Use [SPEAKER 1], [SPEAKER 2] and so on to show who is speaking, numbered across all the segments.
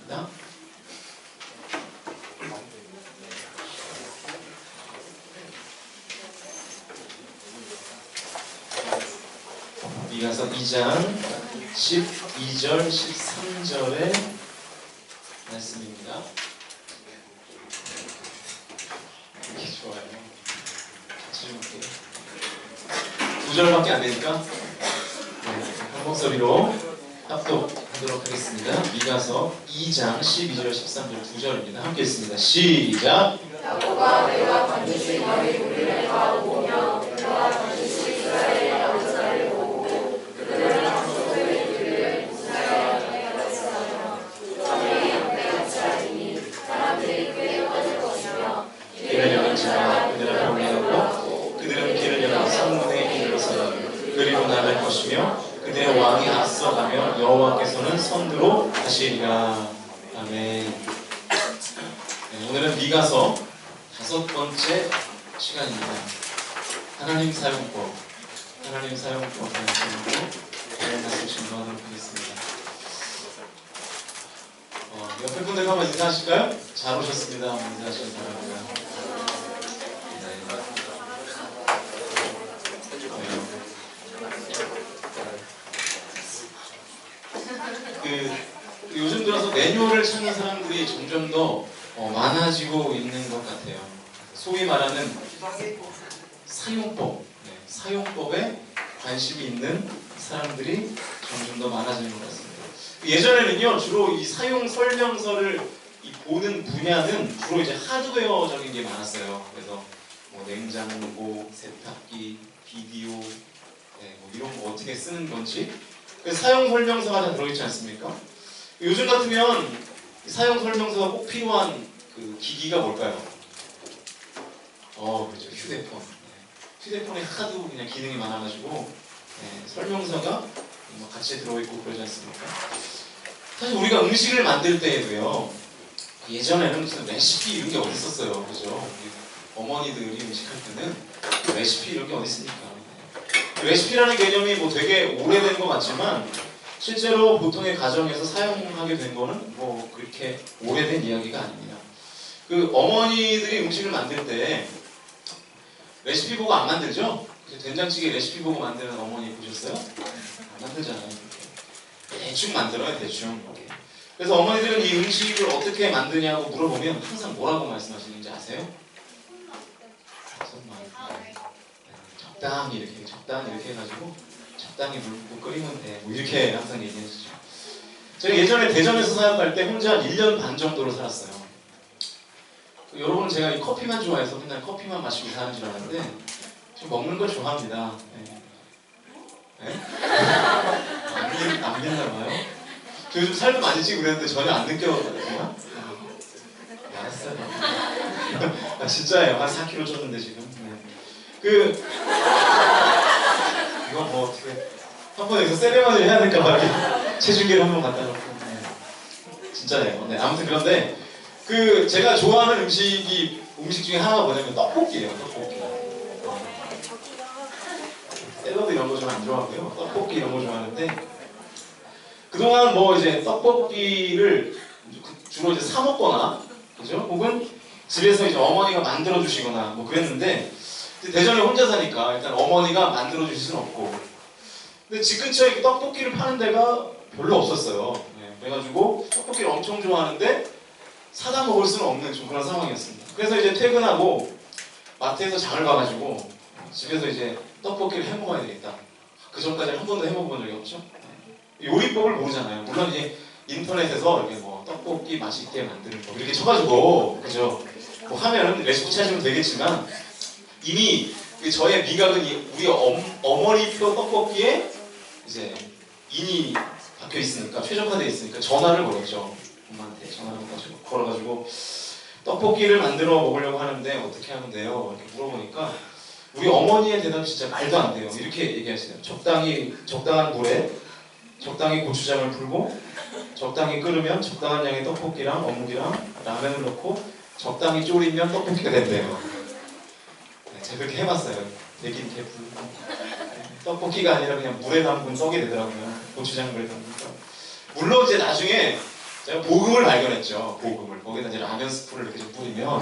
[SPEAKER 1] 시작합니다. 미가서 2장 12절 13절의 말씀입니다. 이렇게 좋아요. 같이 볼게요. 2절밖에 안 되니까 한 목소리로 합독하도록 하겠습니다. 미가서 2장 12절 13절 2절입니다. 함께 읽습니다. 시작!
[SPEAKER 2] 야곱아, 내가 반드시 너희 우리를 가오며 내가 반드시 이스라엘의 남자를 보고 그들을 장소의 길을 이스라엘 땅에 같이 하며 저들이 양떼 같이 하리니 사람들이 꽤 빠질 것이며
[SPEAKER 1] 길을 여는 자가 그들 앞에 올라가고 그들은 길을 여는 성문의 길로 서요. 그리고 나갈 것이며 그들의 왕이 앞서가며 여호와께서는 선두로 하시리라. 아멘. 네, 오늘은 미가서 5번째 시간입니다. 하나님 사용법 말씀으로 다른 말씀 진행하도록 하겠습니다. 옆에 분들과 한번 인사하실까요? 잘 오셨습니다. 한번 인사하시기 바랍니다. 요즘 들어서 매뉴얼을 찾는 사람들이 점점 더 많아지고 있는 것 같아요. 소위 말하는 사용법에 관심이 있는 사람들이 점점 더 많아지는 것 같습니다. 예전에는요, 주로 이 사용 설명서를 보는 분야는 주로 이제 하드웨어적인 게 많았어요. 그래서 뭐 냉장고, 세탁기, 비디오, 뭐 이런 거 어떻게 쓰는 건지 사용 설명서가 다 들어있지 않습니까? 요즘 같으면 사용 설명서가 꼭 필요한 그 기기가 뭘까요? 그렇죠. 휴대폰. 휴대폰에 하도 그냥 기능이 많아가지고 설명서가 같이 들어있고 그러지 않습니까? 사실 우리가 음식을 만들 때에도요, 예전에는 무슨 레시피 이런 게 어디 있었어요, 그죠? 어머니들이 음식할 때는 레시피 이런 게 어디 있습니까? 레시피라는 개념이 뭐 되게 오래된 것 같지만 실제로 보통의 가정에서 사용하게 된 거는 뭐 그렇게 오래된 이야기가 아닙니다. 그 어머니들이 음식을 만들 때 레시피 보고 안 만들죠? 된장찌개 레시피 보고 만드는 어머니 보셨어요? 안 만들잖아요. 대충 만들어요, 대충. 그래서 어머니들은 이 음식을 어떻게 만드냐고 물어보면 항상 뭐라고 말씀하시는지 아세요? 적당히 이렇게 해가지고 적당히 물 붓고 끓이면 돼. 뭐 이렇게 항상 얘기해주죠. 제가 예전에 대전에서 사역할 때 혼자 1년 반 정도로 살았어요. 여러분, 제가 이 커피만 좋아해서 맨날 커피만 마시고 사는 줄 알았는데 저 먹는 걸 좋아합니다. 안 믿나봐요? 저 요즘 살도 많이 찌고 그랬는데 전혀 안 느껴지나? 알았어요. 진짜예요. 한 4kg 쪘는데 지금. 이거 뭐 어떻게 한번 여기서 세레머니 해야 될까봐 체중계를 한번 갖다 놓고. 진짜예요. 아무튼 그런데 제가 좋아하는 음식 중에 하나가 뭐냐면 떡볶이예요. 떡볶이. 샐러드 이런 거 좀 안 좋아하고요. 떡볶이 이런 거 좋아하는데 그동안 뭐 이제 떡볶이를 주로 이제 사 먹거나, 그죠? 혹은 집에서 이제 어머니가 만들어 주시거나 뭐 그랬는데 대전에 혼자 사니까 일단 어머니가 만들어 주실 수는 없고, 근데 집 근처에 떡볶이를 파는 데가 별로 없었어요. 그래가지고 떡볶이를 엄청 좋아하는데 사다 먹을 수는 없는 좀 그런 상황이었습니다. 그래서 이제 퇴근하고 마트에서 장을 봐가지고 집에서 이제 떡볶이를 해 먹어야 되겠다. 그 전까지 한 번도 해 먹어본 적이 없죠. 요리법을 모르잖아요. 물론 이제 인터넷에서 이렇게 뭐 떡볶이 맛있게 만드는 법 이렇게 쳐가지고, 그죠? 뭐 하면은 레시피 찾으면 되겠지만 이미 저의 미각은 우리 어머니표 떡볶이에 이제 인이 박혀 있으니까, 최적화되어 있으니까 전화를 걸었죠. 엄마한테 전화를 걸어가지고 떡볶이를 만들어 먹으려고 하는데 어떻게 하면 돼요? 이렇게 물어보니까 우리 어머니의 대답이 진짜 말도 안 돼요. 이렇게 얘기하시네요. 적당한 물에 적당히 고추장을 풀고 적당히 끓으면 적당한 양의 떡볶이랑 어묵이랑 라면을 넣고 적당히 졸이면 떡볶이가 된대요. 제가 그렇게 해봤어요. 되긴 이렇게 불고 떡볶이가 아니라 그냥 물에 담근 떡이 되더라고요. 고추장 물에 담근 떡. 물론 이제 나중에 제가 복음을 발견했죠. 복음을. 거기다 이제 라면 스프를 이렇게 좀 뿌리면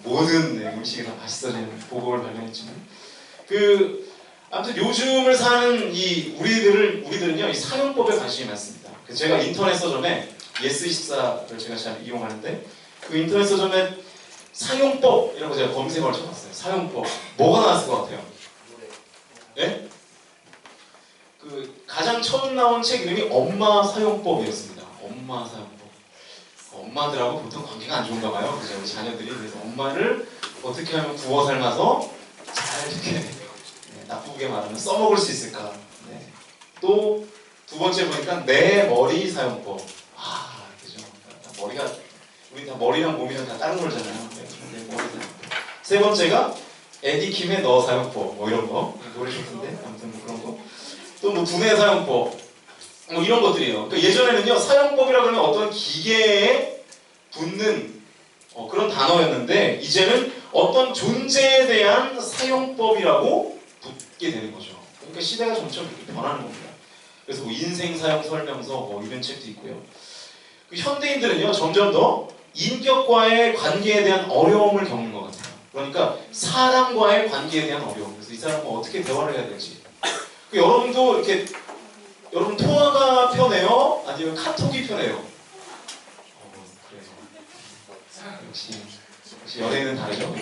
[SPEAKER 1] 모든 음식이 다 맛있어지는 복음을 발견했지만 아무튼 요즘을 사는 이 우리들은요 이 사용법에 관심이 많습니다. 그래서 제가 인터넷 서점에 예스24를 제가 잘 이용하는데 그 인터넷 서점에 사용법이라고 제가 검색어를 쳐봤어요. 사용법 뭐가 나왔을 것 같아요? 네? 가장 처음 나온 책 이름이 엄마 사용법이었습니다. 엄마 사용법. 엄마들하고 보통 관계가 안 좋은가 봐요. 그죠? 우리 자녀들이. 그래서 엄마를 어떻게 하면 구워 삶아서 잘 이렇게 나쁘게 말하면 써먹을 수 있을까. 네. 또 두 번째 보니까 내 머리 사용법. 그죠? 머리가 우리 다 머리랑 몸이랑 다 다른 거잖아요. 네. 내 머리 사용법. 세 번째가 에디킴의 너 사용법. 뭐 이런 거. 노래 좋던데. 아무튼 뭐 그런 거. 또 뭐 두뇌 사용법. 뭐 이런 것들이에요. 그러니까 예전에는요 사용법이라 그러면 어떤 기계에 붙는 그런 단어였는데 이제는 어떤 존재에 대한 사용법이라고 붙게 되는 거죠. 그러니까 시대가 점점 이렇게 변하는 겁니다. 그래서 뭐 인생 사용 설명서 뭐 이런 책도 있고요. 현대인들은요 점점 더 인격과의 관계에 대한 어려움을 겪는 것 같아요. 그러니까 사람과의 관계에 대한 어려움. 그래서 이 사람과 어떻게 대화를 해야 될지. 여러분도 이렇게 여러분 통화가 편해요? 아니면 카톡이 편해요? 그래요. 역시 연예인은 다르죠?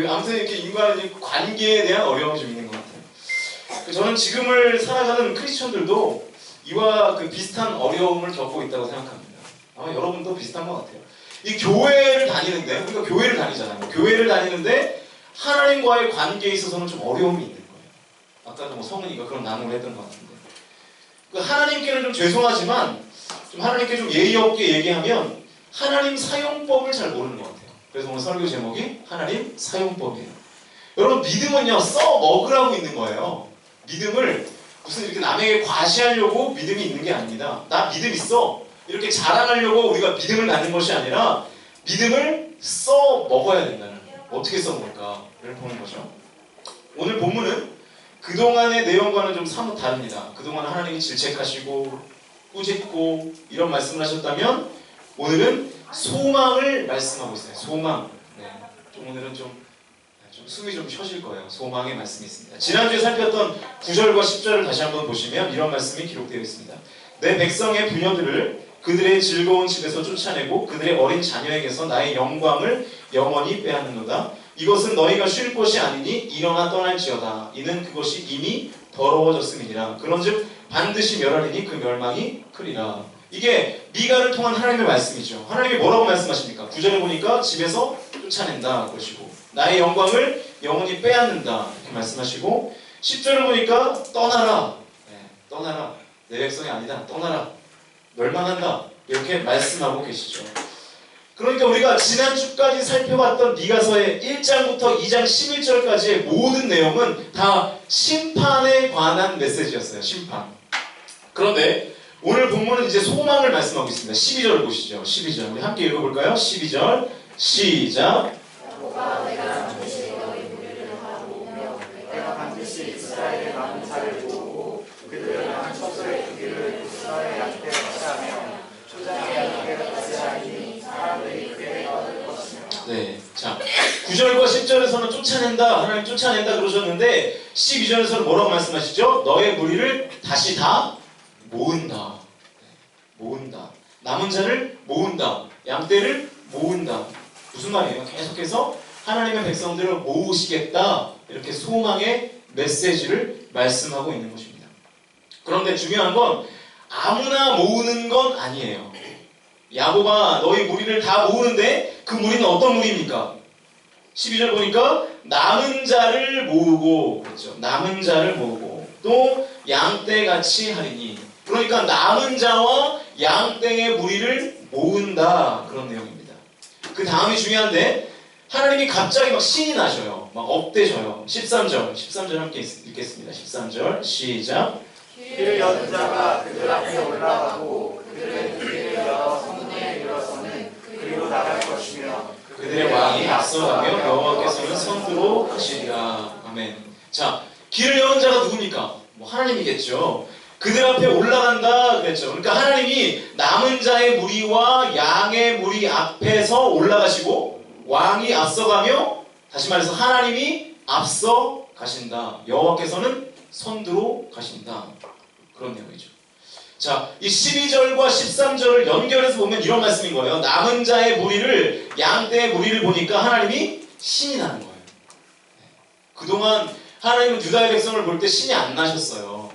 [SPEAKER 1] 아무튼 이렇게 인간의 관계에 대한 어려움이 좀 있는 것 같아요. 저는 지금을 살아가는 크리스천들도 이와 비슷한 어려움을 겪고 있다고 생각합니다. 아마 여러분도 비슷한 것 같아요. 이 교회를 다니는데, 우리가 교회를 다니잖아요. 교회를 다니는데 하나님과의 관계에 있어서는 좀 어려움이 있는 거예요. 아까도 뭐 성은이가 그런 나눔을 했던 것 같은데. 하나님께는 좀 죄송하지만 좀 하나님께 좀 예의 없게 얘기하면 하나님 사용법을 잘 모르는 것 같아요. 그래서 오늘 설교 제목이 하나님 사용법이에요. 여러분 믿음은요 써 먹으라고 있는 거예요. 믿음을 무슨 이렇게 남에게 과시하려고 믿음이 있는 게 아닙니다. 나 믿음 있어. 이렇게 자랑하려고 우리가 믿음을 갖는 것이 아니라 믿음을 써 먹어야 된다는 거예요. 어떻게 써 먹을까를 보는 거죠. 오늘 본문은 그동안의 내용과는 좀 사뭇 다릅니다. 그동안 하나님이 질책하시고 꾸짖고 이런 말씀을 하셨다면 오늘은 소망을 말씀하고 있어요. 소망. 네. 오늘은 좀 숨이 좀 쉬어질 거예요. 소망의 말씀이 있습니다. 지난주에 살폈던 9절과 10절을 다시 한번 보시면 이런 말씀이 기록되어 있습니다. 내 백성의 부녀들을 그들의 즐거운 집에서 쫓아내고 그들의 어린 자녀에게서 나의 영광을 영원히 빼앗는도다. 이것은 너희가 쉴 곳이 아니니 일어나 떠날지어다. 이는 그것이 이미 더러워졌음이니라. 그런즉 반드시 멸하리니 그 멸망이 크리라. 이게 미가를 통한 하나님의 말씀이죠. 하나님이 뭐라고 말씀하십니까? 9절에 보니까 집에서 쫓아낸다 그러시고 나의 영광을 영원히 빼앗는다 이렇게 말씀하시고 10절을 보니까 떠나라. 떠나라. 내 백성이 아니다. 떠나라. 멸망한다. 이렇게 말씀하고 계시죠. 그러니까 우리가 지난주까지 살펴봤던 미가서의 1장부터 2장 11절까지의 모든 내용은 다 심판에 관한 메시지였어요. 심판. 그런데 오늘 본문은 이제 소망을 말씀하고 있습니다. 12절을 보시죠. 12절. 우리 함께 읽어볼까요? 12절. 시작.
[SPEAKER 2] 내가 반드시 너희 무리를 하고 내가 반드시 이스라엘의 많은 자를 모으고 그들을 향한 첩소의 크기를 이스라엘 양떼 같이 하며 초장의 양떼 같이 하니 사람들이 그에게 얻을 것이며.
[SPEAKER 1] 네, 자 9절과 10절에서는 쫓아낸다, 하나님 쫓아낸다 그러셨는데 12절에서는 뭐라고 말씀하시죠? 너의 무리를 다시 다 모은다. 모은다. 남은 자를 모은다. 양떼를 모은다. 무슨 말이에요? 계속해서 하나님의 백성들을 모으시겠다. 이렇게 소망의 메시지를 말씀하고 있는 것입니다. 그런데 중요한 건 아무나 모으는 건 아니에요. 야곱아 너희 무리를 다 모으는데 그 무리는 어떤 무리입니까? 12절 보니까 남은 자를 모으고 그렇죠. 남은 자를 모으고 또 양떼같이 하리니 그러니까 남은 자와 양떼의 무리를 모은다 그런 내용입니다. 그 다음이 중요한데 하나님이 갑자기 막 신이 나셔요. 막 업되셔요. 13절 함께 읽겠습니다. 13절 시작.
[SPEAKER 2] 길 여는 자가 그들 앞에 올라가고 그들의 길을 열어 성문에 일어서는 그리로 나갈 것이며
[SPEAKER 1] 그들의 왕이 앞서가며 여호와께서는 선두로 하시리라. 아멘. 자, 길을 여는 자가 누굽니까? 뭐 하나님이겠죠. 그들 앞에 올라간다 그랬죠. 그러니까 하나님이 남은 자의 무리와 양의 무리 앞에서 올라가시고 왕이 앞서가며, 다시 말해서 하나님이 앞서 가신다. 여호와께서는 선두로 가신다. 그런 내용이죠. 자, 이 12절과 13절을 연결해서 보면 이런 말씀인 거예요. 남은 자의 무리를, 양떼의 무리를 보니까 하나님이 신이 나는 거예요. 그동안 하나님은 유다의 백성을 볼 때 신이 안 나셨어요.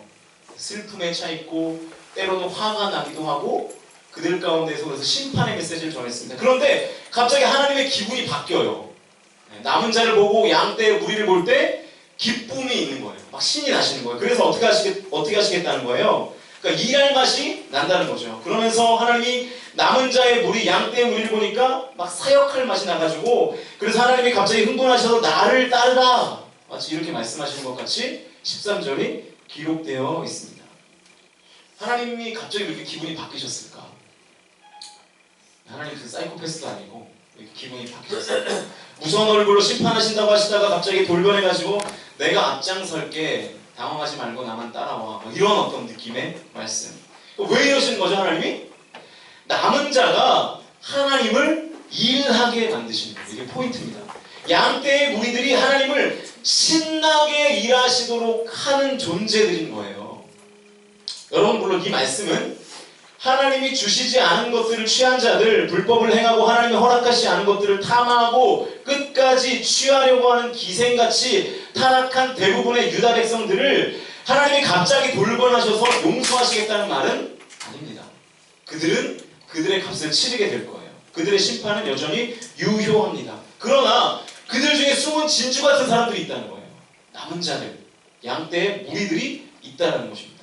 [SPEAKER 1] 슬픔에 차 있고 때로는 화가 나기도 하고 그들 가운데서 그래서 심판의 메시지를 전했습니다. 그런데 갑자기 하나님의 기분이 바뀌어요. 남은 자를 보고 양떼의 무리를 볼 때 기쁨이 있는 거예요. 막 신이 나시는 거예요. 그래서 어떻게 하시겠다는 거예요? 그러니까 일할 맛이 난다는 거죠. 그러면서 하나님이 남은 자의 무리, 양떼의 무리를 보니까 막 사역할 맛이 나가지고, 그래서 하나님이 갑자기 흥분하셔서 나를 따르라, 마치 이렇게 말씀하시는 것 같이 13절이 기록되어 있습니다. 하나님이 갑자기 왜 이렇게 기분이 바뀌셨을까? 하나님 그 사이코패스도 아니고 왜 이렇게 기분이 바뀌셨을까? 무서운 얼굴로 심판하신다고 하시다가 갑자기 돌변해가지고 내가 앞장설게, 당황하지 말고 나만 따라와, 뭐 이런 어떤 느낌의 말씀. 왜 이러시는 거죠, 하나님이? 남은 자가 하나님을 일하게 만드시는 거예요. 이게 포인트입니다. 양떼의 무리들이 하나님을 신나게 일하시도록 하는 존재들인 거예요. 여러분, 물론 이 말씀은 하나님이 주시지 않은 것들을 취한 자들, 불법을 행하고 하나님이 허락하시지 않은 것들을 탐하고 끝까지 취하려고 하는 기생같이 타락한 대부분의 유다 백성들을 하나님이 갑자기 돌변하셔서 용서하시겠다는 말은 아닙니다. 그들은 그들의 값을 치르게 될 거예요. 그들의 심판은 여전히 유효합니다. 그러나 그들 중에 숨은 진주 같은 사람들이 있다는 거예요. 남은 자들, 양떼의 무리들이 있다는 것입니다.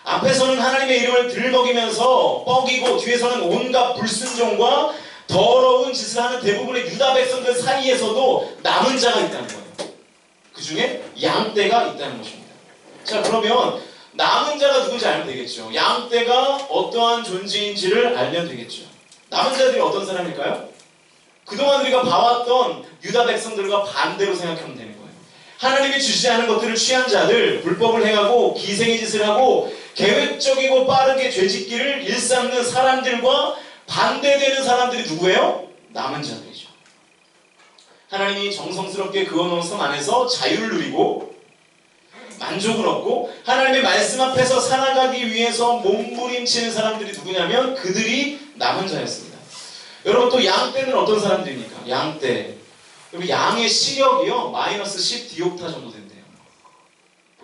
[SPEAKER 1] 앞에서는 하나님의 이름을 들먹이면서 뻐기고 뒤에서는 온갖 불순종과 더러운 짓을 하는 대부분의 유다 백성들 사이에서도 남은 자가 있다는 거예요. 그 중에 양떼가 있다는 것입니다. 자, 그러면 남은 자가 누군지 알면 되겠죠. 양떼가 어떠한 존재인지를 알면 되겠죠. 남은 자들이 어떤 사람일까요? 그동안 우리가 봐왔던 유다 백성들과 반대로 생각하면 되는 거예요. 하나님이 주시지 않은 것들을 취한 자들, 불법을 행하고 기생의 짓을 하고 계획적이고 빠르게 죄짓기를 일삼는 사람들과 반대되는 사람들이 누구예요? 남은 자들이죠. 하나님이 정성스럽게 그어놓은 성 안에서 자유를 누리고 만족을 얻고 하나님의 말씀 앞에서 살아가기 위해서 몸부림치는 사람들이 누구냐면 그들이 남은 자였습니다. 여러분, 또 양떼는 어떤 사람들입니까? 양떼. 여러분, 양의 시력이요 마이너스 10 디옵타 정도 된대요.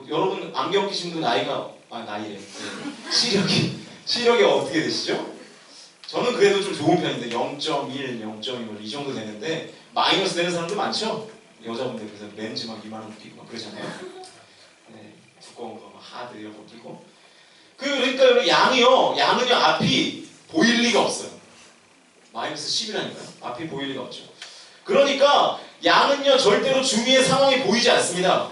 [SPEAKER 1] 여러분, 안경 끼신 분 나이가 나이래. 네. 시력이 어떻게 되시죠? 저는 그래도 좀 좋은 편인데 0.1, 0.2 이 정도 되는데 마이너스 되는 사람도 많죠? 여자분들 그래서 렌즈 막 2만 원 끼고 막 그러잖아요. 네, 두꺼운 거 막 하드 이런 거 끼고. 그러니까 양은요 앞이 보일 리가 없어요. 마이너스 10이라니까요. 앞이 보일 리가 없죠. 그러니까 양은요 절대로 주위의 상황이 보이지 않습니다.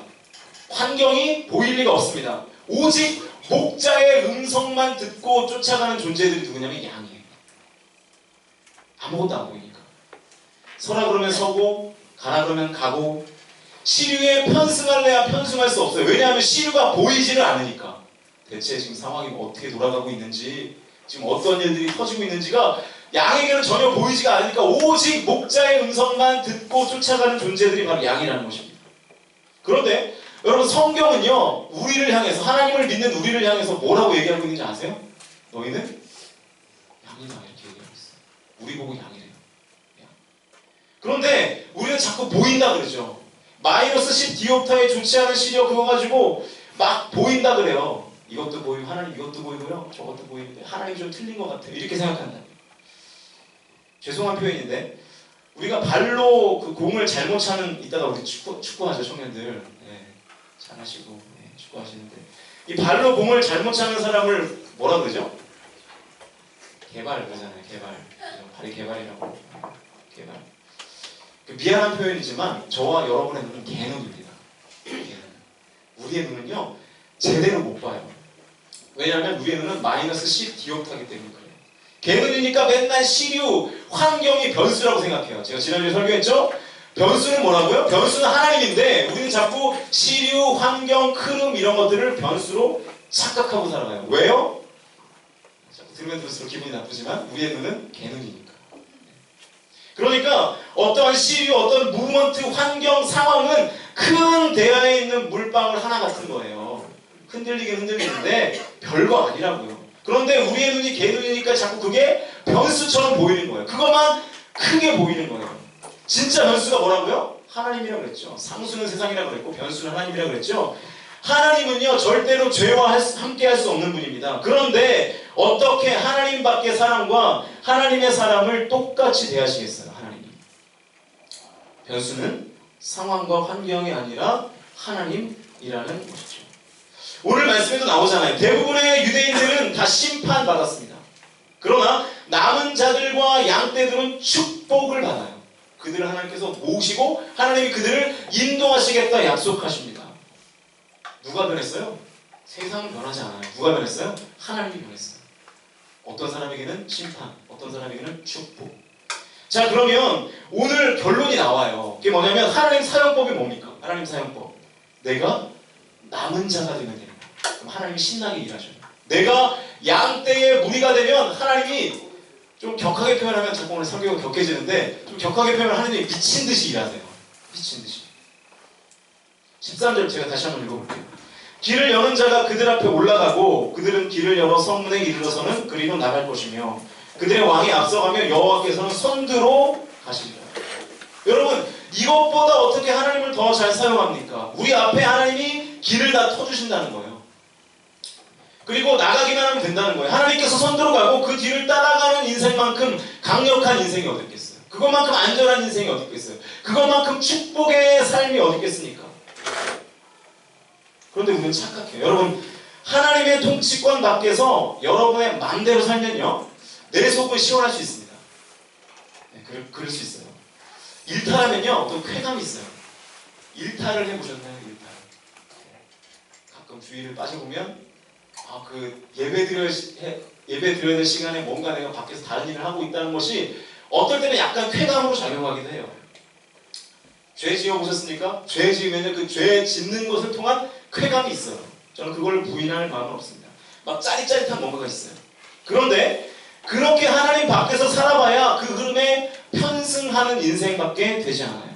[SPEAKER 1] 환경이 보일 리가 없습니다. 오직 목자의 음성만 듣고 쫓아가는 존재들이 누구냐면 양이에요. 아무것도 안 보이니까. 서라 그러면 서고 가라 그러면 가고 시류에 편승할래야 편승할 수 없어요. 왜냐하면 시류가 보이지를 않으니까. 대체 지금 상황이 어떻게 돌아가고 있는지, 지금 어떤 일들이 터지고 있는지가 양에게는 전혀 보이지가 않으니까 오직 목자의 음성만 듣고 쫓아가는 존재들이 바로 양이라는 것입니다. 그런데 여러분, 성경은요 우리를 향해서, 하나님을 믿는 우리를 향해서 뭐라고 얘기하고 있는지 아세요? 너희는 양이다 이렇게 얘기하고 있어요. 우리 보고 양이래요. 양. 그런데 우리는 자꾸 보인다 그러죠. 마이너스 10 디옵타에 좋지 않은 시력 그거 가지고 막 보인다 그래요. 이것도 보이고 하나님 이것도 보이고요 저것도 보이는데 하나님이 좀 틀린 것 같아요. 이렇게 생각한다. 죄송한 표현인데 우리가 발로 그 공을 잘못 차는, 이따가 우리 축구하죠 청년들. 네, 잘하시고 네, 축구하시는데 이 발로 공을 잘못 차는 사람을 뭐라 그러죠? 개발 그러잖아요. 개발. 발이 개발이라고. 개발. 미안한 표현이지만 저와 여러분의 눈은 개눈입니다. 우리의 눈은요 제대로 못 봐요. 왜냐하면 우리의 눈은 마이너스 10 디옵타기 때문에 그래요. 개눈이니까 맨날 시류, 환경이 변수라고 생각해요. 제가 지난주에 설교했죠? 변수는 뭐라고요? 변수는 하나님인데 우리는 자꾸 시류, 환경, 흐름 이런 것들을 변수로 착각하고 살아가요. 왜요? 자꾸 들으면 들을수록 기분이 나쁘지만 우리의 눈은 개눈이니까. 그러니까 어떠한 시류, 어떤 무브먼트, 환경, 상황은 큰 대야에 있는 물방울 하나 같은 거예요. 흔들리긴 흔들리는데 별거 아니라고요. 그런데 우리의 눈이 개눈이니까 자꾸 그게 변수처럼 보이는 거예요. 그것만 크게 보이는 거예요. 진짜 변수가 뭐라고요? 하나님이라고 그랬죠. 상수는 세상이라고 그랬고 변수는 하나님이라고 그랬죠. 하나님은요 절대로 죄와 함께 할 수 없는 분입니다. 그런데 어떻게 하나님 밖의 사람과 하나님의 사람을 똑같이 대하시겠어요? 하나님이. 변수는 상황과 환경이 아니라 하나님이라는 것이죠. 오늘 말씀에도 나오잖아요. 대부분의 유대인들은 다 심판받았습니다. 그러나 남은 자들과 양떼들은 축복을 받아요. 그들을 하나님께서 모으시고 하나님이 그들을 인도하시겠다 약속하십니다. 누가 변했어요? 세상은 변하지 않아요. 누가 변했어요? 하나님이 변했어요. 어떤 사람에게는 심판, 어떤 사람에게는 축복. 자, 그러면 오늘 결론이 나와요. 그게 뭐냐면 하나님 사용법이 뭡니까? 하나님 사용법. 내가 남은 자가 되면 됩니다. 그럼 하나님이 신나게 일하셔요. 내가 양떼의 무리가 되면 하나님이 좀 격하게 표현하면 자꾸 오늘 설교가 격해지는데 좀 격하게 표현하면 하나님이 미친 듯이 일하세요. 미친 듯이. 13절 제가 다시 한번 읽어볼게요. 길을 여는 자가 그들 앞에 올라가고 그들은 길을 열어 성문에 이르러서는 그리로 나갈 것이며 그들의 왕이 앞서가며 여호와께서는 선두로 가시리라. 여러분 이것보다 어떻게 하나님을 더 잘 사용합니까? 우리 앞에 하나님이 길을 다 터주신다는 거예요. 그리고 나가기만 하면 된다는 거예요. 하나님께서 선두로 가고 그 뒤를 따라가는 인생만큼 강력한 인생이 어디 있겠어요? 그것만큼 안전한 인생이 어디 있겠어요? 그것만큼 축복의 삶이 어디 있겠습니까? 그런데 우리는 착각해요. 여러분 하나님의 통치권 밖에서 여러분의 마음대로 살면요 내 속은 시원할 수 있습니다. 네, 그럴 수 있어요. 일탈하면요 어떤 쾌감이 있어요. 일탈을 해보셨나요? 일탈. 가끔 주위를 빠져보면 그 예배 드려야 될 시간에 뭔가 내가 밖에서 다른 일을 하고 있다는 것이 어떨 때는 약간 쾌감으로 작용하기도 해요. 죄 지어보셨습니까? 죄 지으면 그 죄 짓는 것을 통한 쾌감이 있어요. 저는 그걸 부인할 마음은 없습니다. 막 짜릿짜릿한 뭔가가 있어요. 그런데 그렇게 하나님 밖에서 살아봐야 그 흐름에 편승하는 인생밖에 되지 않아요.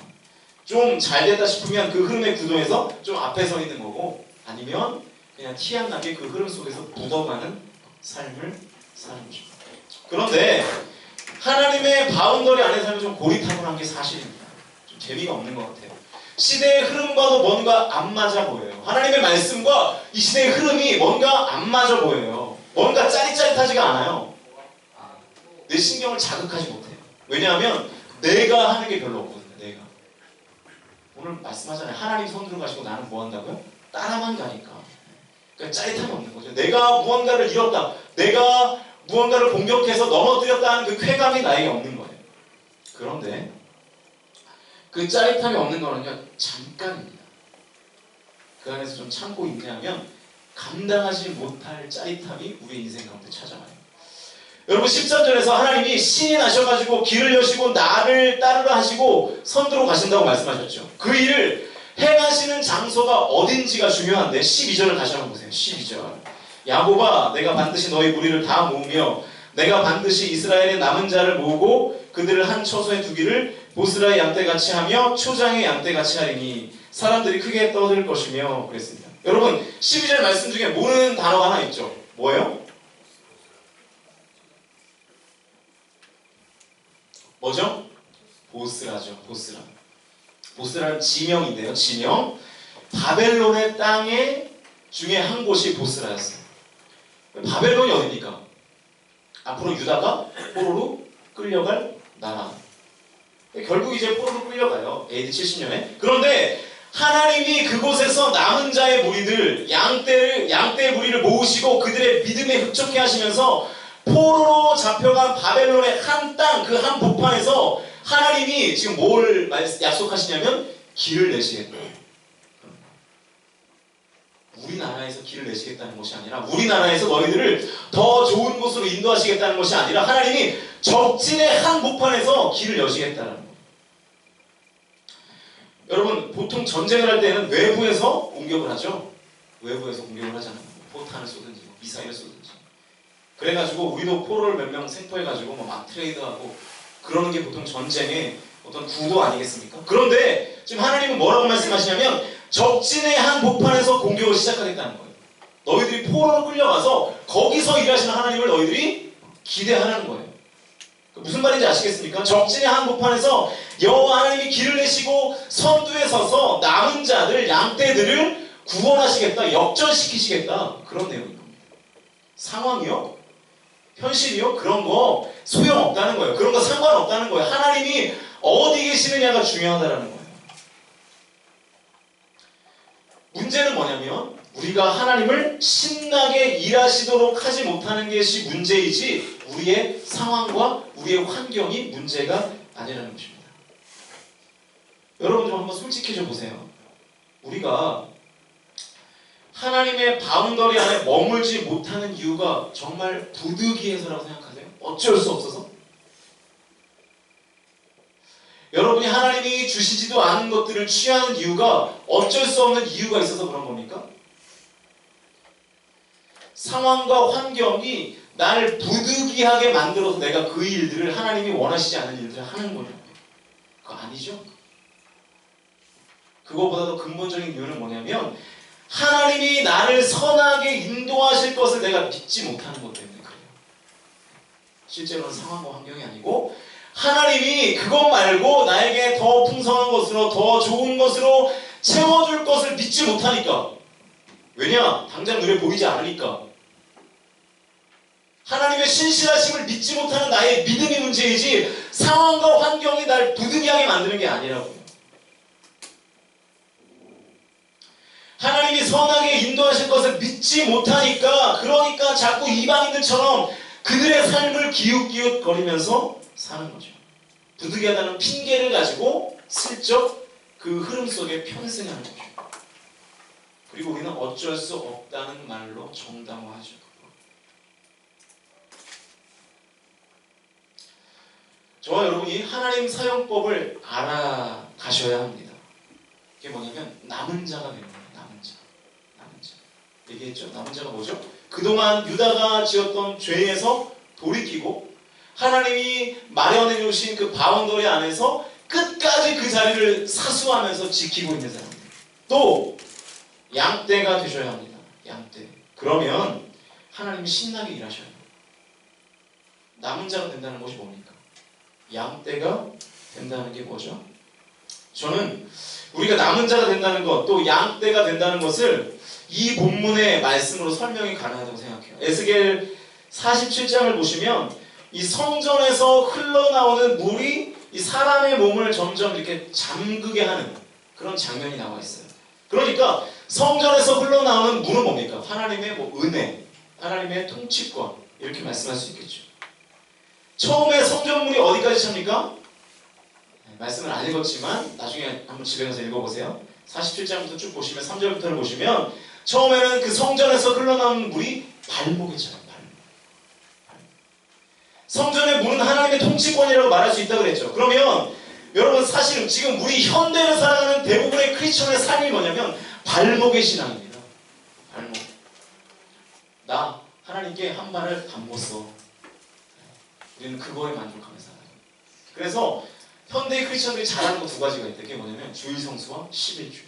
[SPEAKER 1] 좀 잘 됐다 싶으면 그 흐름의 구도에서 좀 앞에 서 있는 거고 아니면 그냥 티 안 나게 그 흐름 속에서 묻어가는 삶을 사는 거죠. 그런데 하나님의 바운더리 안에 살면 좀 고리타분한 게 사실입니다. 좀 재미가 없는 것 같아요. 시대의 흐름과도 뭔가 안 맞아 보여요. 하나님의 말씀과 이 시대의 흐름이 뭔가 안 맞아 보여요. 뭔가 짜릿짜릿하지가 않아요. 내 신경을 자극하지 못해요. 왜냐하면 내가 하는 게 별로 없거든요. 내가. 오늘 말씀하잖아요. 하나님 손들어 가시고 나는 뭐 한다고요? 따라만 가니까. 그러니까 짜릿함이 없는 거죠. 내가 무언가를 잃었다. 내가 무언가를 공격해서 넘어뜨렸다는 그 쾌감이 나에게 없는 거예요. 그런데 그 짜릿함이 없는 거는요. 잠깐입니다. 그 안에서 좀 참고 있냐면 감당하지 못할 짜릿함이 우리 인생 가운데 찾아와요. 여러분 13절에서 하나님이 신이 나셔가지고 길을 여시고 나를 따르라 하시고 선두로 가신다고 말씀하셨죠. 그 일을 행하시는 장소가 어딘지가 중요한데 12절을 다시 한번 보세요. 12절 야곱아 내가 반드시 너희 무리를 다 모으며 내가 반드시 이스라엘의 남은 자를 모으고 그들을 한 처소에 두기를 보스라의 양떼같이 하며 초장의 양떼같이 하리니 사람들이 크게 떠들 것이며 그랬습니다. 여러분 12절 말씀 중에 모르는 단어가 하나 있죠. 뭐예요? 뭐죠? 보스라죠. 보스라. 보스라는 지명인데요. 지명. 바벨론의 땅에 중에 한 곳이 보스라였어요. 바벨론이 어디입니까? 앞으로 유다가 포로로 끌려갈 나라. 결국 이제 포로로 끌려가요. AD 70년에. 그런데 하나님이 그곳에서 남은 자의 무리들, 양떼의 무리를 모으시고 그들의 믿음에 흡족해 하시면서 포로로 잡혀간 바벨론의 한 땅, 그 한 복판에서 하나님이 지금 뭘 약속하시냐면 길을 내시겠다. 우리나라에서 길을 내시겠다는 것이 아니라 우리나라에서 너희들을 더 좋은 곳으로 인도하시겠다는 것이 아니라 하나님이 적진의 한 복판에서 길을 여시겠다는 거예요. 여러분 보통 전쟁을 할 때는 외부에서 공격을 하죠. 외부에서 공격을 하잖아요. 포탄을 쏘든지 미사일을 쏘든지. 그래가지고 우리도 포로를 몇 명 생포해가지고 막 트레이드하고 그러는 게 보통 전쟁의 어떤 구도 아니겠습니까? 그런데 지금 하나님은 뭐라고 말씀하시냐면 적진의 한 복판에서 공격을 시작하겠다는 거예요. 너희들이 포로로 끌려가서 거기서 일하시는 하나님을 너희들이 기대하라는 거예요. 무슨 말인지 아시겠습니까? 적진의 한복판에서 여호와 하나님이 길을 내시고 선두에 서서 남은 자들, 양떼들을 구원하시겠다, 역전시키시겠다, 그런 내용인 겁니다. 상황이요? 현실이요? 그런 거 소용없다는 거예요. 그런 거 상관없다는 거예요. 하나님이 어디 계시느냐가 중요하다는 거예요. 문제는 뭐냐면 우리가 하나님을 신나게 일하시도록 하지 못하는 것이 문제이지 우리의 상황과 우리의 환경이 문제가 아니라는 것입니다. 여러분 좀 한번 솔직해져 보세요. 우리가 하나님의 바운더리 안에 머물지 못하는 이유가 정말 부득이해서라고 생각하세요? 어쩔 수 없어서? 여러분이 하나님이 주시지도 않은 것들을 취하는 이유가 어쩔 수 없는 이유가 있어서 그런 겁니까? 상황과 환경이 나를 부득이하게 만들어서 내가 그 일들을 하나님이 원하시지 않은 일들을 하는 거냐고요. 그거 아니죠? 그거보다 더 근본적인 이유는 뭐냐면 하나님이 나를 선하게 인도하실 것을 내가 믿지 못하는 것 때문에 그래요. 실제로는 상황과 환경이 아니고 하나님이 그것 말고 나에게 더 풍성한 것으로 더 좋은 것으로 채워줄 것을 믿지 못하니까. 왜냐? 당장 눈에 보이지 않으니까. 하나님의 신실하심을 믿지 못하는 나의 믿음이 문제이지 상황과 환경이 날 부득이하게 만드는 게 아니라고요. 하나님이 선하게 인도하실 것을 믿지 못하니까 그러니까 자꾸 이방인들처럼 그들의 삶을 기웃기웃거리면서 사는 거죠. 부득이하다는 핑계를 가지고 슬쩍 그 흐름 속에 편승하는 거죠. 그리고 우리는 어쩔 수 없다는 말로 정당화하죠. 저와 여러분이 하나님 사용법을 알아가셔야 합니다. 그게 뭐냐면 남은 자가 되는 거예요. 남은 자. 얘기했죠? 남은 자가 뭐죠? 그동안 유다가 지었던 죄에서 돌이키고 하나님이 마련해 주신 그 바운더리 안에서 끝까지 그 자리를 사수하면서 지키고 있는 사람들. 또 양떼가 되셔야 합니다. 양떼. 그러면 하나님이 신나게 일하셔요. 남은 자가 된다는 것이 뭡니까? 양떼가 된다는 게 뭐죠? 저는 우리가 남은 자가 된다는 것, 또 양떼가 된다는 것을 이 본문의 말씀으로 설명이 가능하다고 생각해요. 에스겔 47장을 보시면 이 성전에서 흘러나오는 물이 이 사람의 몸을 점점 이렇게 잠그게 하는 그런 장면이 나와 있어요. 그러니까 성전에서 흘러나오는 물은 뭡니까? 하나님의 은혜, 하나님의 통치권 이렇게 말씀할 수 있겠죠. 처음에 성전물이 어디까지 찹니까? 말씀을 안 읽었지만 나중에 한번 집에 가서 읽어보세요. 47장부터 쭉 보시면 3절부터를 보시면 처음에는 그 성전에서 흘러나오는 물이 발목에 차요. 발목. 성전의 물은 하나님의 통치권이라고 말할 수 있다고 그랬죠. 그러면 여러분 사실 지금 우리 현대를 살아가는 대부분의 크리스천의 삶이 뭐냐면 발목의 신앙입니다. 발목. 나 하나님께 한 발을 담궜어. 우리는 그거에 만족하며 살아요. 그래서 현대의 크리스천들이 잘하는 거 두 가지가 있다. 그게 뭐냐면 주일 성수와 11주.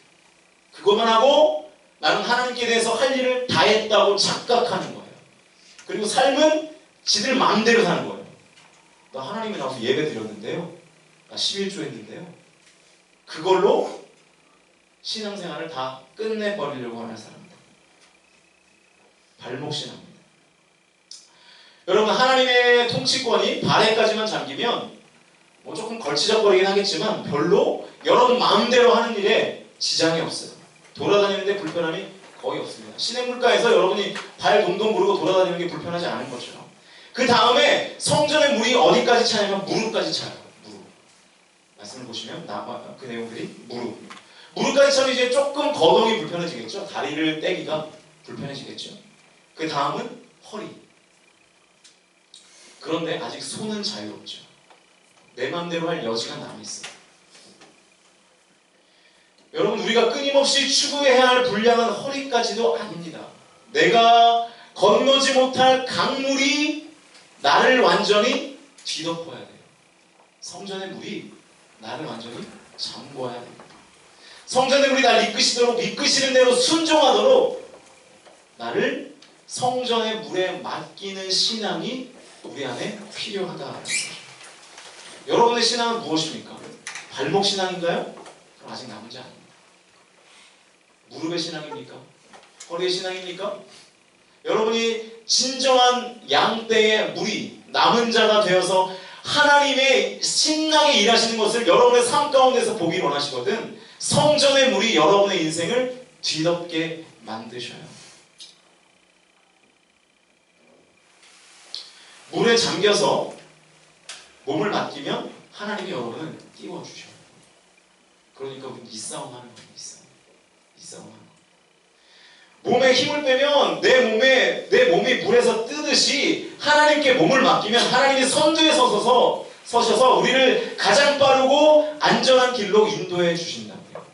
[SPEAKER 1] 그것만 하고 나는 하나님께 대해서 할 일을 다 했다고 착각하는 거예요. 그리고 삶은 지들 마음대로 사는 거예요. 나 하나님이 나와서 예배 드렸는데요. 나 11주 했는데요. 그걸로 신앙생활을 다 끝내버리려고 하는 사람들. 발목신앙입니다. 여러분 하나님의 통치권이 발에까지만 잠기면 뭐 조금 걸치적거리긴 하겠지만 별로 여러분 마음대로 하는 일에 지장이 없어요. 돌아다니는데 불편함이 거의 없습니다. 시냇물가에서 여러분이 발 동동 구르고 돌아다니는 게 불편하지 않은 것처럼 그 다음에 성전의 물이 어디까지 차냐면 무릎까지 차요. 무릎. 말씀을 보시면 그 내용들이 무릎까지 차면 이제 조금 거동이 불편해지겠죠. 다리를 떼기가 불편해지겠죠. 그 다음은 허리. 그런데 아직 손은 자유롭죠. 내 마음대로 할 여지가 남아있어요. 여러분, 우리가 끊임없이 추구해야 할 분량은 허리까지도 아닙니다. 내가 건너지 못할 강물이 나를 완전히 뒤덮어야 돼요. 성전의 물이 나를 완전히 잠궈야 됩니다. 성전의 물이 나를 이끄시도록, 이끄시는 대로 순종하도록 나를 성전의 물에 맡기는 신앙이 우리 안에 필요하다. 여러분의 신앙은 무엇입니까? 발목 신앙인가요? 그럼 아직 남은 자 아닙니다. 무릎의 신앙입니까? 허리의 신앙입니까? 여러분이 진정한 양떼의 무리, 남은 자가 되어서 하나님의 신나게 일하시는 것을 여러분의 삶 가운데서 보기 원하시거든, 성전의 물이 여러분의 인생을 뒤덮게 만드셔요. 물에 잠겨서 몸을 맡기면 하나님이 여러분을 띄워주셔요. 그러니까 우리는 이 싸움 하는 거예요. 이 싸움 하는 거예요. 몸에 힘을 빼면 내 몸이 물에서 뜨듯이 하나님께 몸을 맡기면 하나님이 선두에 서셔서 우리를 가장 빠르고 안전한 길로 인도해 주신다고요.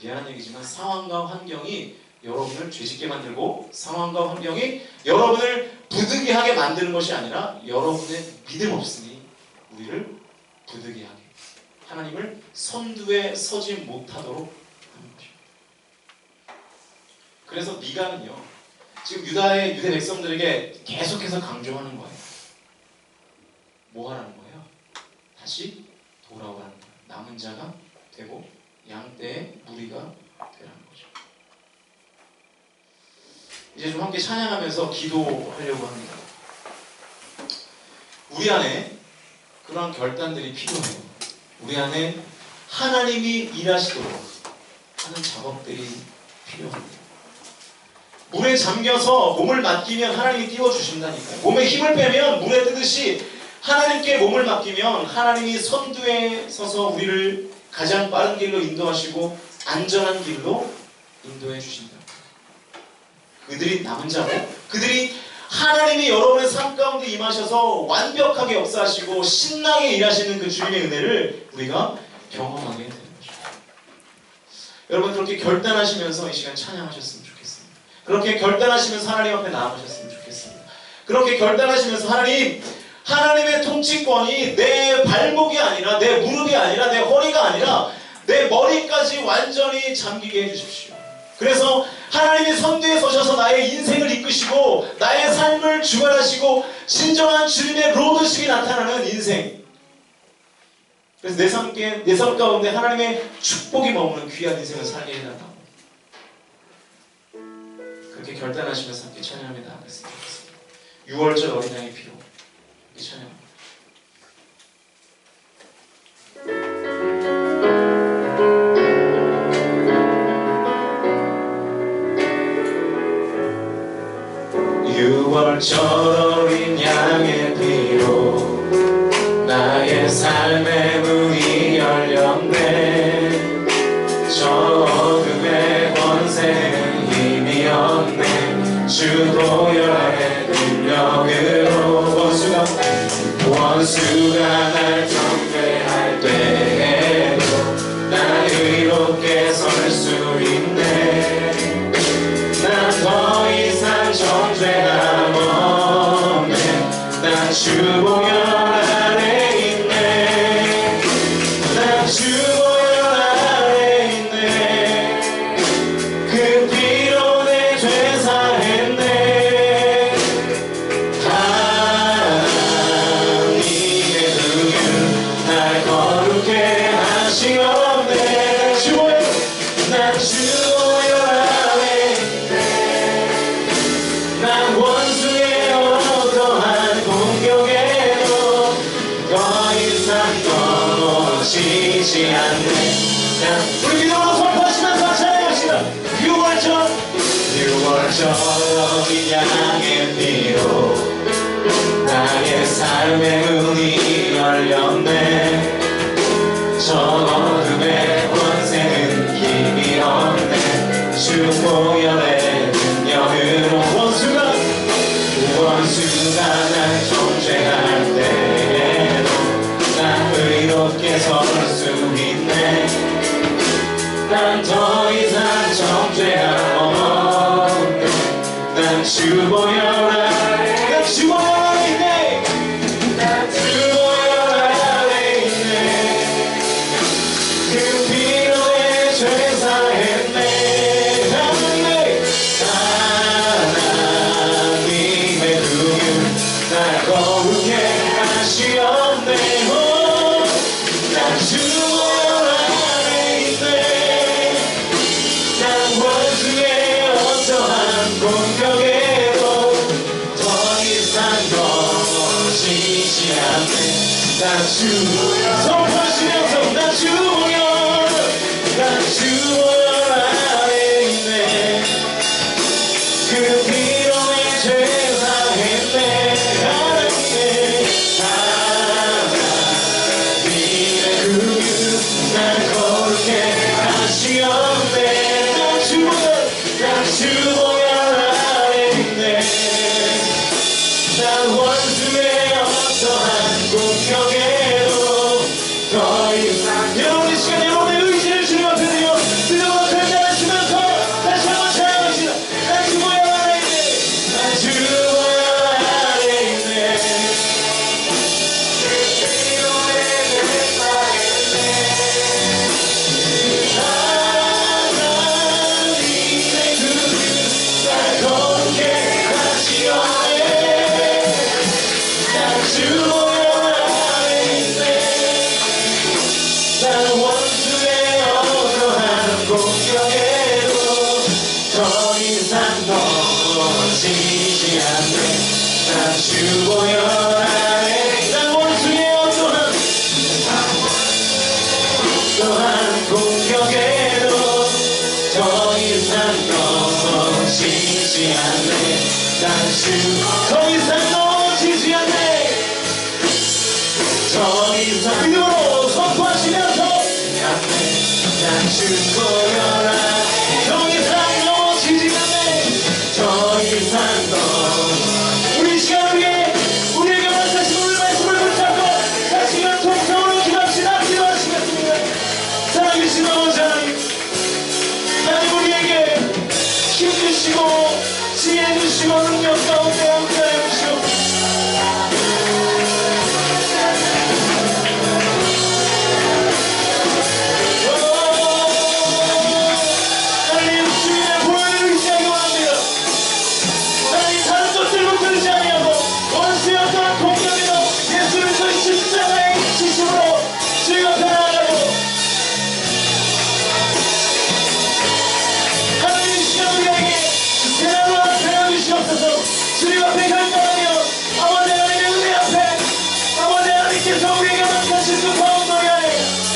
[SPEAKER 1] 미안한 얘기지만 상황과 환경이 여러분을 죄짓게 만들고 상황과 환경이 여러분을 부득이하게 만드는 것이 아니라 여러분의 믿음 없음이 우리를 부득이하게, 하나님을 선두에 서지 못하도록 하는 것입니다. 그래서 미가는요, 지금 유대 백성들에게 계속해서 강조하는 거예요. 뭐 하라는 거예요? 다시 돌아오라는 거예요. 남은 자가 되고 양떼의 무리가 되라는 거죠. 이제 좀 함께 찬양하면서 기도하려고 합니다. 우리 안에 그러한 결단들이 필요해요. 우리 안에 하나님이 일하시도록 하는 작업들이 필요합니다. 물에 잠겨서 몸을 맡기면 하나님이 띄워주신다니까요. 몸에 힘을 빼면 물에 뜨듯이 하나님께 몸을 맡기면 하나님이 선두에 서서 우리를 가장 빠른 길로 인도하시고 안전한 길로 인도해 주신다. 그들이 남은 자고, 그들이 하나님이 여러분의 삶 가운데 임하셔서 완벽하게 역사하시고 신나게 일하시는 그 주님의 은혜를 우리가 경험하게 되는 거죠. 여러분, 그렇게 결단하시면서 이 시간 찬양하셨으면 좋겠습니다. 그렇게 결단하시면서 하나님 앞에 나아가셨으면 좋겠습니다. 그렇게 결단하시면서 하나님의 통치권이 내 발목이 아니라, 내 무릎이 아니라, 내 허리가 아니라 내 머리까지 완전히 잠기게 해주십시오. 그래서 하나님이 선두에 서셔서 나의 인생을 이끄시고 나의 삶을 주관하시고 진정한 주님의 로드십이 나타나는 인생, 그래서 내 삶 가운데 하나님의 축복이 머무는 귀한 인생을 살게 해달라고, 그렇게 결단하시면서 함께 찬양하며 나아갔으면 좋겠습니다. 6월절 어린양의 피로 찬양합니다. 유월절 어린 양의 피로 나의 삶의 문이 열렸네. 저 어둠의 권세는 힘이 없네. 주 보혈의 능력으로 원수가 날 정죄할 때에도 난 의롭게 설 수 있네. 난 더 이상 정죄감 없네. 난 주 보혈 안에 있네. 난 주 보혈 안에 있네. 그 피로 내 죄 사했네. 하나님의 능력 날 거룩해 하시옵네. 주 보혈, 난 주 보혈 안에 있네. 난 원수의 어떠한 공격에도 더 이상 넘어지지 않네. 우리 기도로 선포하시면서 찬양합시다. 6월절 어린 양의 피로 나의 삶의 문이 열렸네. 저 어둠의 권세는 힘이 없네. 주 보혈의 능력으로 원수가 날 정죄할 때에도 난 의롭게 설 수 있네. 주 보혈 안에 주 보혈 안에 있네 주 보혈 안에 있네 그 피로 내 죄 사했네 하나님의 긍휼 날 거룩해 하시었네 난 주 보혈 안에 있네 난 원수의 어떠한 공격에도 더 이상 넘어지지 않네 난 주 보혈 선포하시면서 난 주 보혈 난 주 보혈 안에 있네 그 피로 내 죄 사했네 하나님의 긍휼 날 거룩해 하시었네 난 주 보혈 안에 있네 난 원수의 어떠한 공격에도 더 이상 여러분 이 시간 여러분의 의지를 주님 앞에 드려 뜨거운 간절하시면서 다시 한번 찬양합시다 난 주 보혈 안에 있네 난 주 보혈 안에 있네 하나님의 긍휼 날 거룩해 하시었네 난 주 보혈 안에 있네 난 원수의 어떠한 공격에도 더 이상 넘어지지 않네 난 주 보혈 안에 난 원수의 어떠한 공격에도 더 이상 넘어지지 않네 더 이상 넘어지지 않네 더 이상 믿음으로 선포하시면서 난 주 보혈 안에 더 이상 넘어지지 않네 더 이상 우리 시간 위에 우리에게 말씀하신 오늘 말씀을 붙잡고 다시 한 통성으로 기도합시다 기도하시겠습니다 살아계신 아버지 하나님 하나님 우리에게 힘 주시고 지혜 주시고 능력 가운데 함께하여 주시옵소서 하나님 주님의 보혈을 의지하기 원합니다 하나님 다른 것들부터 의지 아니하고 원수의 어떠한 공격에도 예수를 그 십자가의 지심으로 주님 앞에 나아가고 하나님 이 시간 우리에게 세상으로 앞에 주시옵소서 주님 앞에 간절하며 아버지 하나님의 은혜 앞에 아버지 하나님께서 우리에게 맡겨주신 그 바운더리 안에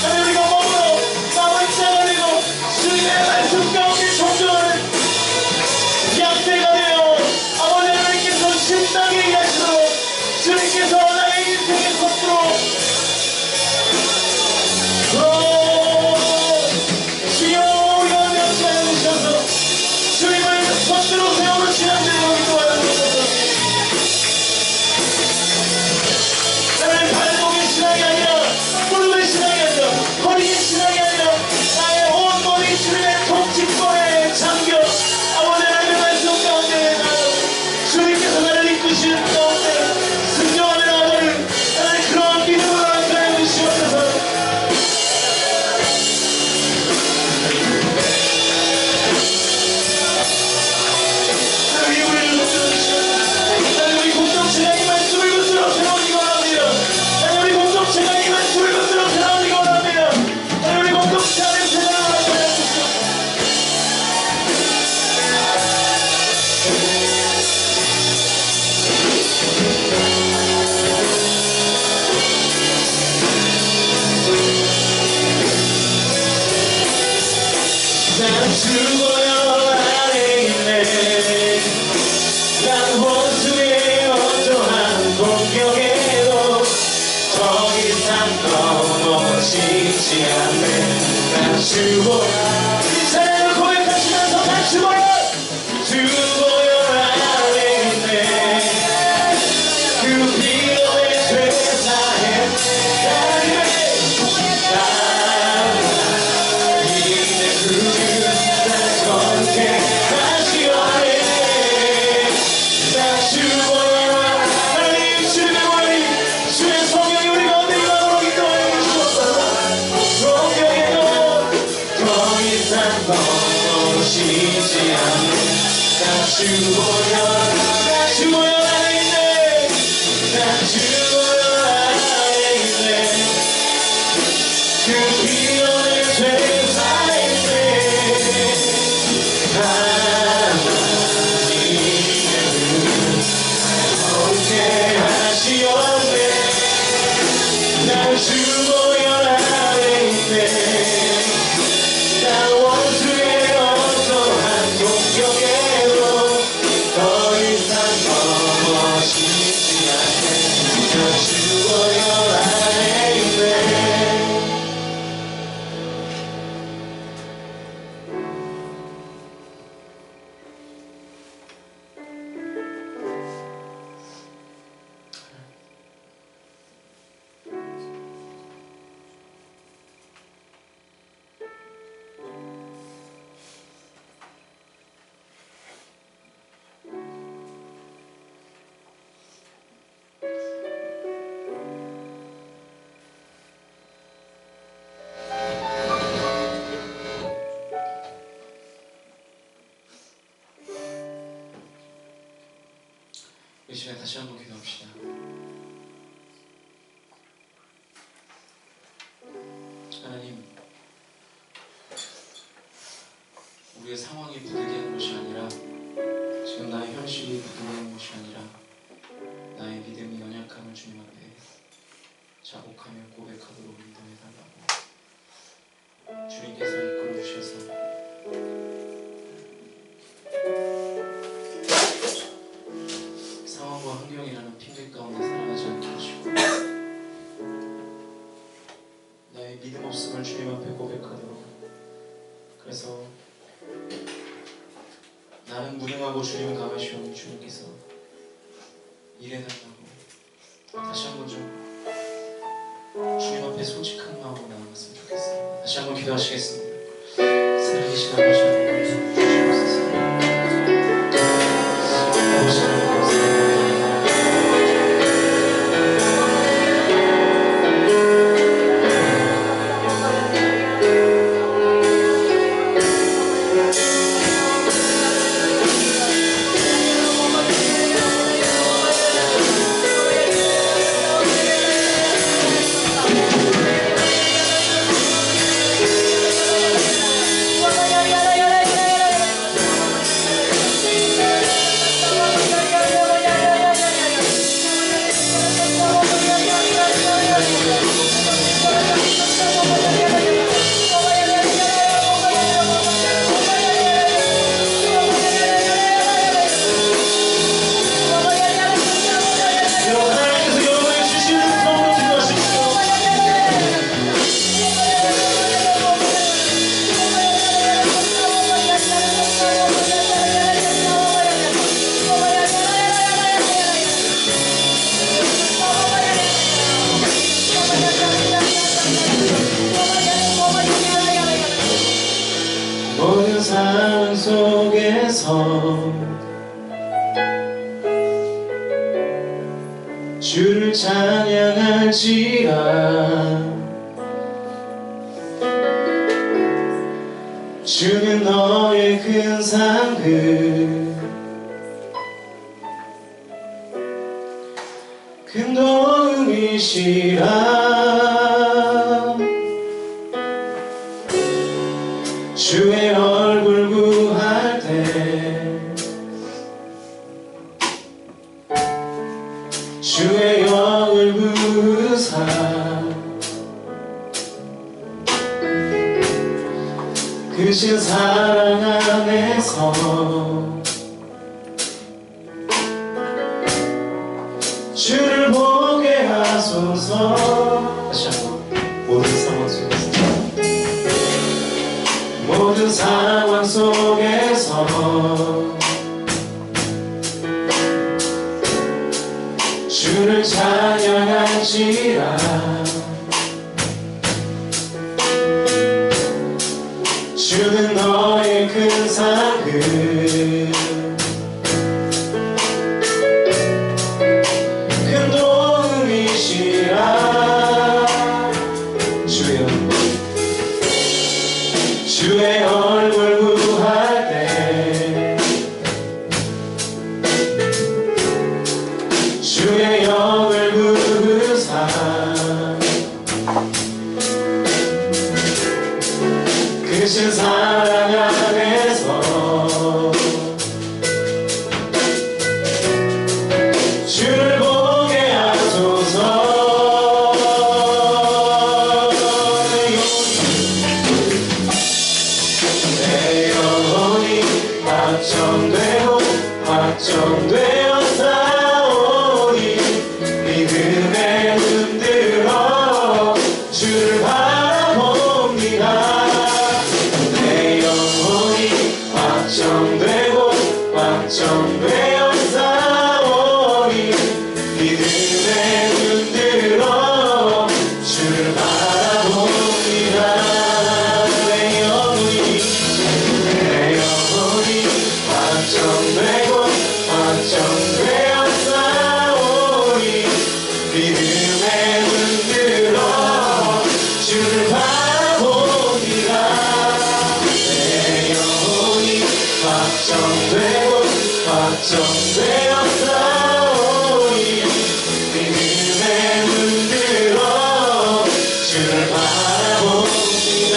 [SPEAKER 1] 하나님 우리가 몸으로 마음을 짜가지고 주님의 말씀 가운데 존중하는 양떼가 되어 아버지 하나님께서 신나게 일하시도록 주님께서 나의 인생의 겉으로 주여 우리가 명시하여 주셔서 주님을 겉으로 세우는 신앙들이 여기 도와주셔서 넘어지지 않는 나 주보여 안에 있네 나 주보여 안에 있네 그 비오는 죄사에 있네 하나님은 함께 하시었네 날 주보여 안에 있네 나 원수의 어떠한 공격에도 더 이상 넘어지지 않네 나 주보여 안에 있네 이 시간에 다시 한번 기도합시다. 하나님, 우리의 상황이 부득이 하는 것이 아니라 지금 나의 현실이 부득이 하는 것이 아니라 나의 믿음이 연약함을 주님 앞에 자복하며 고백하도록 인도해달라고 주님께서 이끌어 주셔서 상황과 환경이라는 핑계 가운데 살아가지 않게 하시고 나의 믿음 없음을 주님 앞에 고백하도록 그래서 나는 무능하고 주님은 강하시오니 주님께서 일해달라고 다시 한번 좀 주님 앞에 솔직한 마음으로 나아갔으면 좋겠습니다. 다시 한번 기도하시겠습니다. 살아계신 아버지 하나님 주시옵소서. 아버지 하나님 모든 상황 속에서 주를 찬양할지라 주는 너의 큰 상급 큰 도움이시라 주의 얼굴 구할 때 주의 영을 부으사 크신 사랑 안에서 주를 보게 하소서. 다시 한번 모든 상황 속에서 모든 상황 속에서 주를 찬양할지라 주는 너의 큰 상급 큰 도움이시라 주의 얼굴 확정되어 싸우니 믿음에 흔들어 주를 바라봅니다. 내 영혼이 확정되고 확정되어 싸우니 믿음에 흔들어 주를 바라봅니다. 내 영혼이 확정되고 확정되어 싸우니 믿음에 흔들어 주를 바라봅니다. 내 영혼이 확정되고 확정되어 싸우니 믿음에 흔들어 주를 바라봅니다.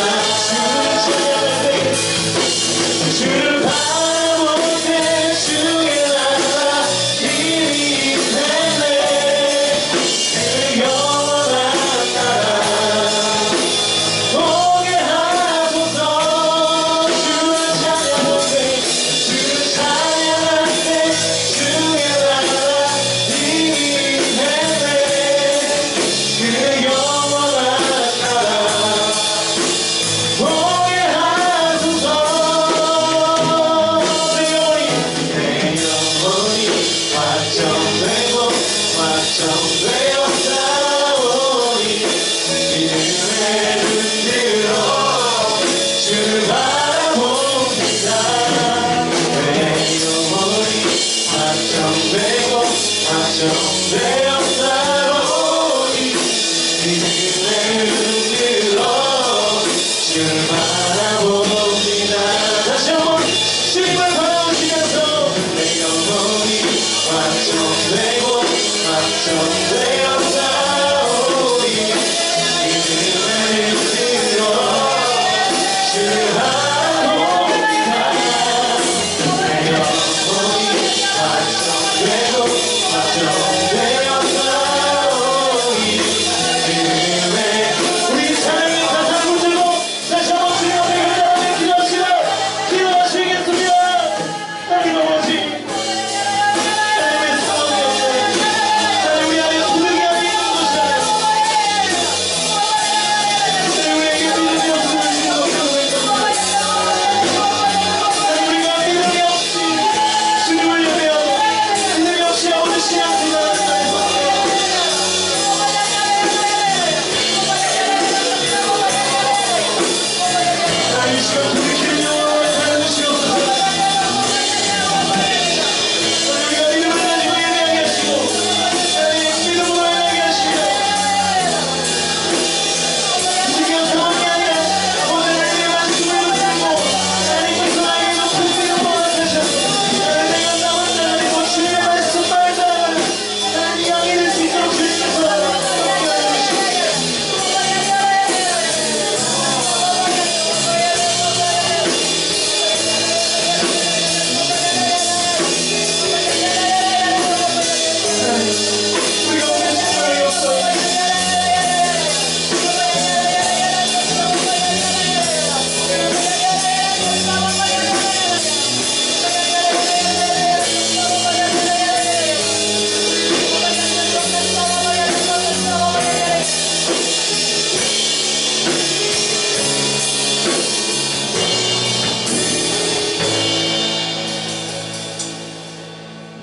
[SPEAKER 1] 주를 바라볼 때 주의 나라 힘이 되네. 그 영원한 나라 보게 하소서. 주를 찬양할 때 주를 찬양할 때 주의 나라 힘이 되네. 그 영원한 나라 보게 하소서. 확정되고 확정되어 싸우니 믿음에 흔들어 주를 바라봅니다. 내 영혼이 확정되고 확정되어 싸우니 믿음에 흔들어 주를 바라봅니다. 다시 한번 주님을 바라보시면서 내 영혼이 확정되고 확정되어 싸우니 믿음에 흔들어 주를 바라봅니다. 내 영혼이 확정되고 확정되어 싸우니 믿음에 우리 사랑의 가사를 들고 다시 한번 주님 앞에 간절하게 기도하시겠습니다. 하나님 아버지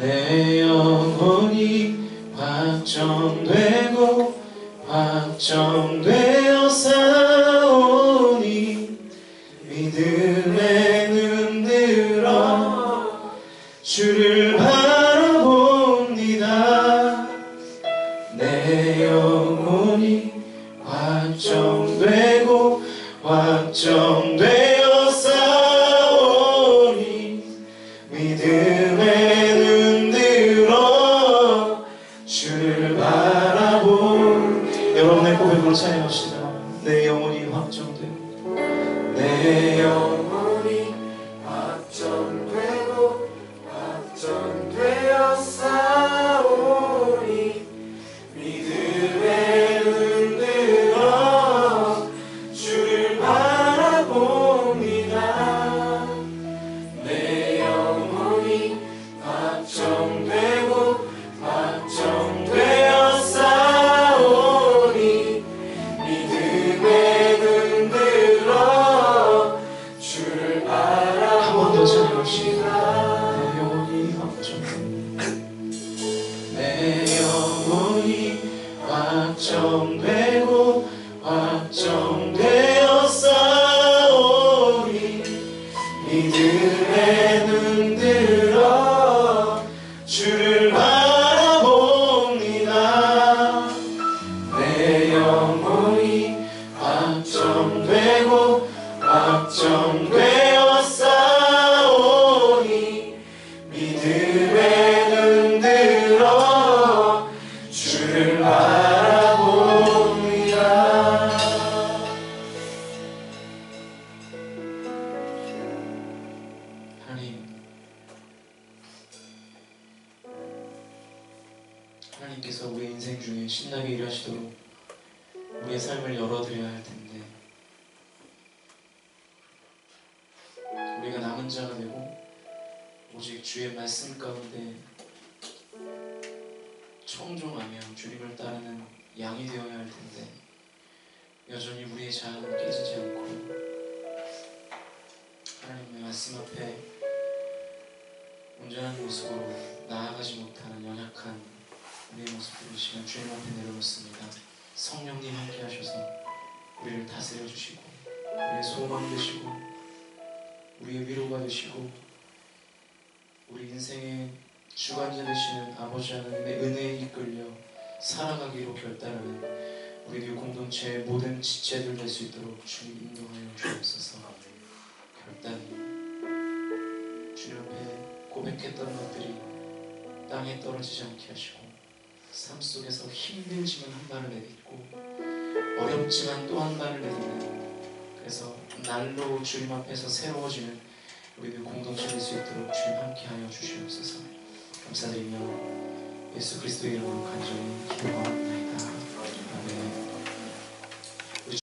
[SPEAKER 1] 내 영혼이 확정되고 확정되어 싸우니 믿음에 흔들어 주를 바라봅니다. 내 영혼이 확정되고 확정되어 싸우니 믿음에 흔들어 주를 바라보. 여러분의 고백으로 찬양합시다. 내 영혼이 확정되고 내 영혼이 확정되고 확정되어 싸우니 믿음에 흔들어 주를 바라봅니다. 내 영혼이 확정되고 확정되었사오니 믿음의 눈 들어 주를 바라봅니다. 내 영혼이 확정되고 확정되었사오니 믿음의 눈 들어 주를 바라봅니다. 하나님께서 우리의 인생 중에 신나게 일하시도록 우리의 삶을 열어드려야 할 텐데 우리가 남은 자가 되고 오직 주의 말씀 가운데 청종하며 주님을 따르는 양이 되어야 할 텐데 여전히 우리의 자아는 깨지지 않고 하나님의 말씀 앞에 온전한 모습으로 나아가지 못하는 연약한 우리의 모습들을 시간 주님 앞에 내려놓습니다. 성령님 함께 하셔서 우리를 다스려 주시고 우리의 소망 되시고 우리의 위로가 되시고 우리 인생의 주관자 되시는 아버지 하나님의 은혜에 이끌려 살아가기로 결단하는 우리 교회 공동체의 모든 지체들 될 수 있도록 주님 인도하여 주옵소서. 결단이 주님 앞에 고백했던 것들이 땅에 떨어지지 않게 하시고 삶 속에서 힘들지만 한 발을 내딛고 어렵지만 또 한 발을 내딛는 그래서 날로 주님 앞에서 새로워지는 우리들 공동체 될 수 있도록 주님 함께하여 주시옵소서. 감사드리며 예수 그리스도의 이름으로 간절히